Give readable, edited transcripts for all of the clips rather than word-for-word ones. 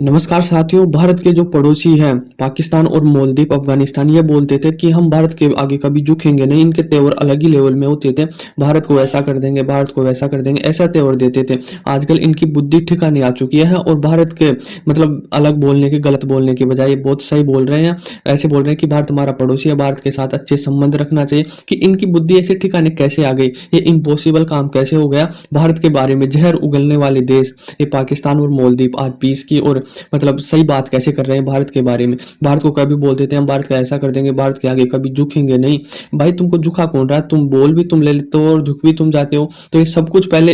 नमस्कार साथियों। भारत के जो पड़ोसी हैं पाकिस्तान और मालदीव, अफगानिस्तान, ये बोलते थे कि हम भारत के आगे कभी झुकेंगे नहीं। इनके तेवर अलग ही लेवल में होते थे। भारत को ऐसा कर देंगे, भारत को वैसा कर देंगे, ऐसा तेवर देते थे। आजकल इनकी बुद्धि ठिकाने आ चुकी है और भारत के मतलब अलग बोलने के, गलत बोलने के बजाय ये बहुत सही बोल रहे हैं। ऐसे बोल रहे हैं कि भारत हमारा पड़ोसी है, भारत के साथ अच्छे संबंध रखना चाहिए। कि इनकी बुद्धि ऐसे ठिकाने कैसे आ गई, ये इम्पॉसिबल काम कैसे हो गया। भारत के बारे में जहर उगलने वाले देश ये पाकिस्तान और मालदीव आज पीस की और मतलब सही बात कैसे कर रहे हैं भारत के बारे में। भारत को कभी बोल देते हैं हम भारत का ऐसा कर देंगे, भारत के आगे कभी झुकेंगे नहीं। भाई तुमको झुका कौन रहा है? तुम बोल भी तुम ले लेते हो और झुक भी तुम जाते हो। तो ये सब कुछ पहले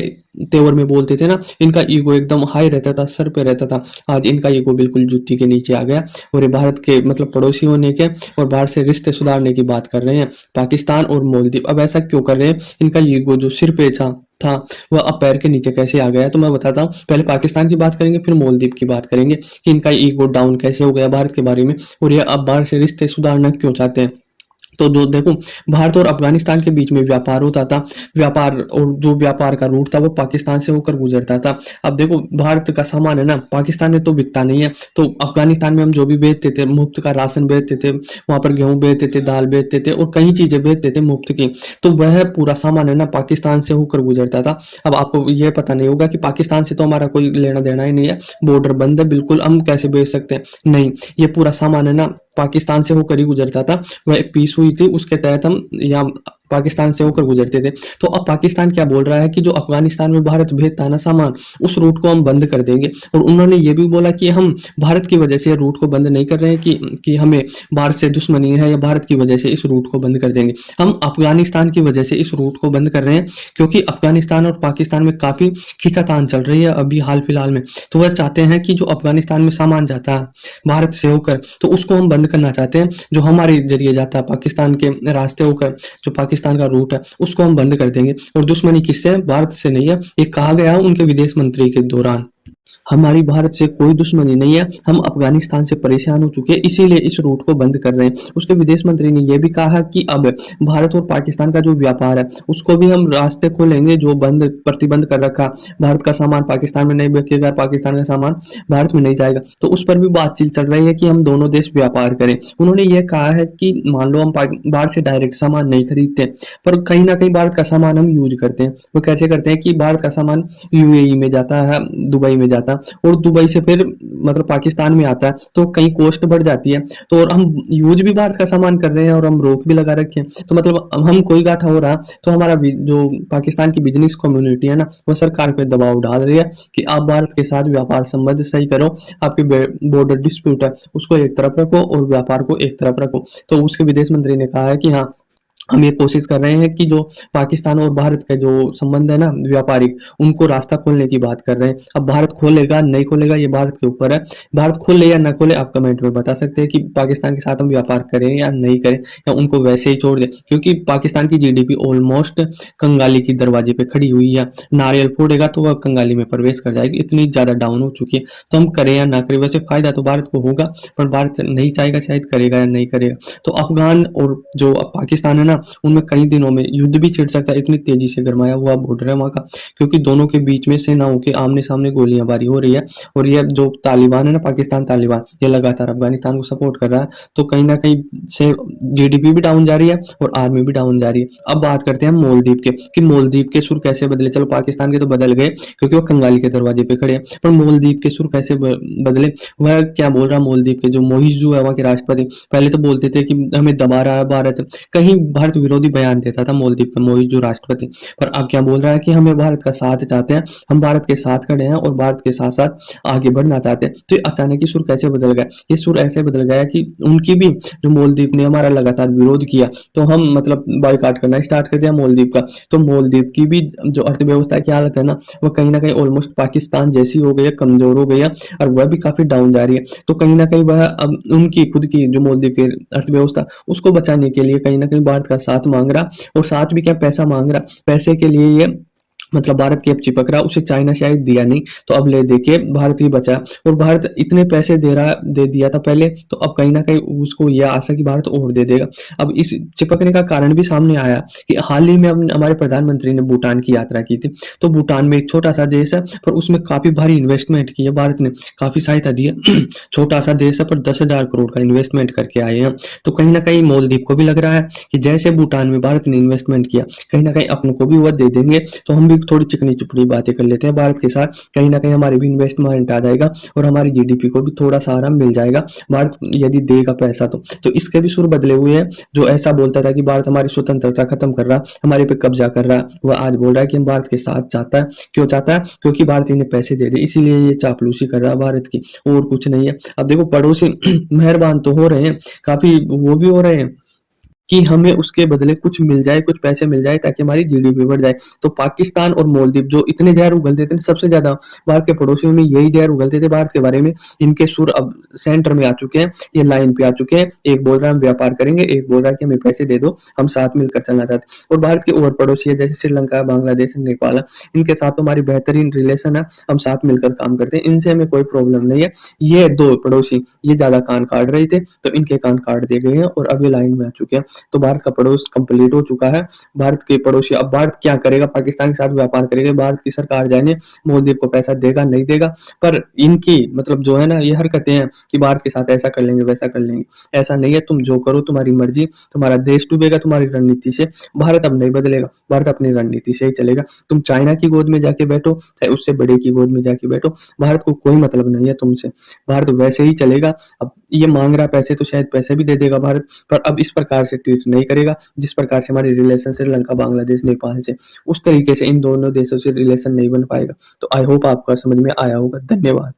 तेवर में बोलते थे ना। इनका ईगो एकदम हाई रहता था, सर पे रहता था। आज इनका ईगो बिल्कुल जुत्ती के नीचे आ गया और ये भारत के मतलब पड़ोसी होने के और भारत से रिश्ते सुधारने की बात कर रहे हैं पाकिस्तान और मालदीव। अब ऐसा क्यों कर रहे हैं? इनका ईगो जो सिर पे था वह अब पैर के नीचे कैसे आ गया। तो मैं बताता हूँ। पहले पाकिस्तान की बात करेंगे, फिर मालदीव की बात करेंगे कि इनका ईगो डाउन कैसे हो गया भारत के बारे में और ये अब भारत से रिश्ते सुधारना क्यों चाहते हैं। तो जो देखो, भारत और अफगानिस्तान के बीच में व्यापार होता था। व्यापार और जो व्यापार का रूट था वो पाकिस्तान से होकर गुजरता था। अब देखो, भारत का सामान है ना, पाकिस्तान में तो बिकता नहीं है। तो अफगानिस्तान में हम जो भी बेचते थे, मुफ्त का राशन बेचते थे, वहां पर गेहूं बेचते थे, दाल बेचते थे और कई चीजें बेचते थे मुफ्त की। तो वह पूरा सामान है ना पाकिस्तान से होकर गुजरता था। अब आपको ये पता नहीं होगा कि पाकिस्तान से तो हमारा कोई लेना देना ही नहीं है, बॉर्डर बंद है बिल्कुल, हम कैसे बेच सकते हैं। नहीं, ये पूरा सामान है ना पाकिस्तान से होकर ही गुजरता था। वह एक पीस हुई थी, उसके तहत हम यहाँ पाकिस्तान से होकर गुजरते थे। तो अब पाकिस्तान क्या बोल रहा है कि जो अफगानिस्तान में भारत भेजता है ना सामान, उस रूट को हम बंद कर देंगे। और उन्होंने ये भी बोला कि हम भारत की वजह से रूट को बंद नहीं कर रहे हैं कि हमें भारत से दुश्मनी है या भारत की वजह से इस रूट को बंद कर देंगे। हम अफगानिस्तान की वजह से इस रूट को बंद कर रहे हैं क्योंकि अफगानिस्तान और पाकिस्तान में काफी खींचातान चल रही है अभी हाल फिलहाल में। तो वह चाहते हैं कि जो अफगानिस्तान में सामान जाता है भारत से होकर, तो उसको हम बंद करना चाहते हैं। जो हमारे जरिए जाता है पाकिस्तान के रास्ते होकर, जो पाकिस्तान का रूट है, उसको हम बंद कर देंगे। और दुश्मनी किससे है? भारत से नहीं है। ये कहा गया उनके विदेश मंत्री के दौरान। हमारी भारत से कोई दुश्मनी नहीं है, हम अफगानिस्तान से परेशान हो चुके हैं, इसीलिए इस रूट को बंद कर रहे हैं। उसके विदेश मंत्री ने यह भी कहा कि अब भारत और पाकिस्तान का जो व्यापार है उसको भी हम रास्ते खोलेंगे। जो बंद प्रतिबंध कर रखा, भारत का सामान पाकिस्तान में नहीं बिकेगा, पाकिस्तान का सामान भारत में नहीं जाएगा, तो उस पर भी बातचीत चल रही है कि हम दोनों देश व्यापार करें। उन्होंने यह कहा है कि मान लो हम भारत से डायरेक्ट सामान नहीं खरीदते, पर कहीं ना कहीं भारत का सामान हम यूज करते हैं। वो कैसे करते हैं कि भारत का सामान यूएई में जाता है, दुबई में जाता है और दुबई से फिर मतलब पाकिस्तान में आता है, तो कहीं कॉस्ट बढ़ जाती है। तो और हम यूज भी भारत का सामान कर रहे हैं और हम रोक भी लगा रखे हैं। तो मतलब हम कोई घाटा हो रहा तो हमारा जो पाकिस्तान की बिजनेस कम्युनिटी है ना, वो सरकार पे दबाव डाल रही है कि आप भारत के साथ व्यापार संबंध सही करो, आपके बॉर्डर डिस्प्यूट है उसको एक तरफ रखो और व्यापार को एक तरफ रखो। तो उसके विदेश मंत्री ने कहा है कि हाँ, हम ये कोशिश कर रहे हैं कि जो पाकिस्तान और भारत के जो संबंध है ना व्यापारिक, उनको रास्ता खोलने की बात कर रहे हैं। अब भारत खोलेगा नहीं खोलेगा ये भारत के ऊपर है। भारत खोले या ना खोले आप कमेंट में बता सकते हैं कि पाकिस्तान के साथ हम व्यापार करें या नहीं करें, या उनको वैसे ही छोड़ दें। क्योंकि पाकिस्तान की जीडीपी ऑलमोस्ट कंगाली की दरवाजे पे खड़ी हुई है। नारियल फोड़ेगा तो वह कंगाली में प्रवेश कर जाएगी, इतनी ज्यादा डाउन हो चुकी है। तो हम करें या ना करें, वैसे फायदा तो भारत को होगा, पर भारत नहीं चाहेगा शायद करेगा या नहीं करेगा। तो अफगान और जो पाकिस्तान है ना, उनमें कई दिनों में युद्ध भी छिड़ सकता है, इतनी तेजी से गरमाया हुआ बॉर्डर है वहां का। क्योंकि दोनों के बीच में सेनाओं के आमने सामने गोलियांबारी हो रही है। और ये जो तालिबान है ना, पाकिस्तान तालिबान, ये लगातार अफगानिस्तान को सपोर्ट कर रहा है। तो कहीं ना कहीं से जीडीपी भी डाउन जा रही है और आर्मी भी डाउन जा रही है। अब बात करते हैं मालदीव के कि मालदीव के सुर कैसे बदले। चलो पाकिस्तान के तो बदल गए क्योंकि वो कंगाली के दरवाजे पे खड़े हैं, पर मालदीव के सुर कैसे बदले? वह क्या बोल रहा है? मालदीव के जो मोइज़ू है वहां के राष्ट्रपति, पहले तो बोलते थे कि हमें दबा रहा है भारत, कहीं भारत विरोधी बयान देता था मालदीव का मोइज़ू राष्ट्रपति। पर अब क्या बोल रहा है कि हमें भारत का साथ चाहते हैं, हम भारत के साथ खड़े हैं और भारत के साथ साथ आगे बढ़ना चाहते हैं। तो ये अचानक ही सुर कैसे बदल गया? ये सुर ऐसे बदल गया कि उनकी भी, जो मालदीव ने हमारा लगातार विरोध किया तो हम मतलब बाइकाट करना स्टार्ट कर दिया मालदीव का। तो मालदीव की भी जो अर्थव्यवस्था की हालत है ना, वो कहीं ना कहीं ऑलमोस्ट पाकिस्तान जैसी हो गई है, कमजोर हो गई है और वह भी काफी डाउन जा रही है। तो कहीं ना कहीं वह अब उनकी खुद की जो मालदीव की अर्थव्यवस्था, उसको बचाने के लिए कहीं ना कहीं भारत का साथ मांग रहा, और साथ भी क्या पैसा मांग रहा। पैसे के लिए ये मतलब भारत की अब चिपक रहा, उसे चाइना शायद दिया नहीं, तो अब ले दे के भारत ही बचा। और भारत इतने पैसे दे दिया था पहले, तो अब कहीं न कहीं उसको ये आशा कि भारत और दे देगा। अब इस चिपकने का कारण भी सामने आया कि हाल ही में हम हमारे प्रधानमंत्री ने भूटान की यात्रा की थी। तो भूटान में एक छोटा-सा देश है, पर उसमें काफ़ी भारी इन्वेस्टमेंट की है भारत ने, काफ़ी सहायता दी है। छोटा-सा देश है पर 10,000 करोड़ का इन्वेस्टमेंट करके आए हैं। तो कहीं न कहीं मालदीव को भी लग रहा है कि जैसे भूटान में भारत ने इन्वेस्टमेंट किया, कहीं न कहीं अपनों को भी वो दे देंगे, तो हम भी थोड़ी चिकनी-चुपड़ी बातें कर लेते हैं भारत के साथ। कहीं न कहीं हमारी भी इन्वेस्टमेंट आ जाएगा और हमारी जीडीपी को भी थोड़ा सहारा मिल जाएगा, भारत यदि देगा पैसा तो। तो इसके भी सुर बदले हुए हैं, जो ऐसा बोलता था कि भारत हमारी स्वतंत्रता खत्म कर रहा, हमारे पे कब्जा कर रहा, वह आज बोल रहा है कि हम भारत के साथ चाहता है। क्यों चाहता है? क्योंकि भारत इन्हें पैसे दे दे, इसीलिए ये चापलूसी कर रहा है भारत की, और कुछ नहीं है। अब देखो पड़ोसी मेहरबान तो हो रहे हैं, काफ़ी वो भी हो रहे हैं कि हमें उसके बदले कुछ मिल जाए, कुछ पैसे मिल जाए ताकि हमारी जीडीपी बढ़ जाए। तो पाकिस्तान और मालदीव जो इतने ज़हर उगलते थे ना, सबसे ज़्यादा भारत के पड़ोसियों में यही ज़हर उगलते थे भारत के बारे में। इनके सुर अब सेंटर में आ चुके हैं, ये लाइन पे आ चुके हैं। एक बोल रहा है हम व्यापार करेंगे, एक बोल रहा है कि हमें पैसे दे दो, हम साथ मिलकर चलना चाहते हैं। और भारत के और पड़ोसी है जैसे श्रीलंका, बांग्लादेश, नेपाल है, इनके साथ तो हमारी बेहतरीन रिलेशन है, हम साथ मिलकर काम करते हैं, इनसे हमें कोई प्रॉब्लम नहीं है। ये 2 पड़ोसी ये ज़्यादा कान काट रहे थे, तो इनके कान काट दिए गए हैं और अब ये लाइन में आ चुके हैं। तो भारत का पड़ोस कंप्लीट हो चुका है। भारत के पड़ोसी, अब भारत क्या करेगा? पाकिस्तान के साथ व्यापार करेगा, भारत की सरकार जाने मालदीव को पैसा देगा नहीं देगा। पर इनकी मतलब जो है ना ये हरकतें हैं कि भारत के साथ ऐसा कर लेंगे वैसा कर लेंगे, ऐसा नहीं है। तुम जो करो तुम्हारी मर्जी, तुम्हारा देश डूबेगा तुम्हारी रणनीति से, भारत अब नहीं बदलेगा, भारत अपनी रणनीति से ही चलेगा। तुम चाइना की गोद में जाके बैठो चाहे उससे बड़े की गोद में जाके बैठो, भारत को कोई मतलब नहीं है तुमसे, भारत वैसे ही चलेगा। अब ये मांग रहा पैसे तो शायद पैसे भी दे देगा भारत, पर अब इस प्रकार से ट्रीट नहीं करेगा जिस प्रकार से हमारी रिलेशन श्रीलंका, बांग्लादेश, नेपाल से, उस तरीके से इन दोनों देशों से रिलेशन नहीं बन पाएगा। तो आई होप आपका समझ में आया होगा। धन्यवाद।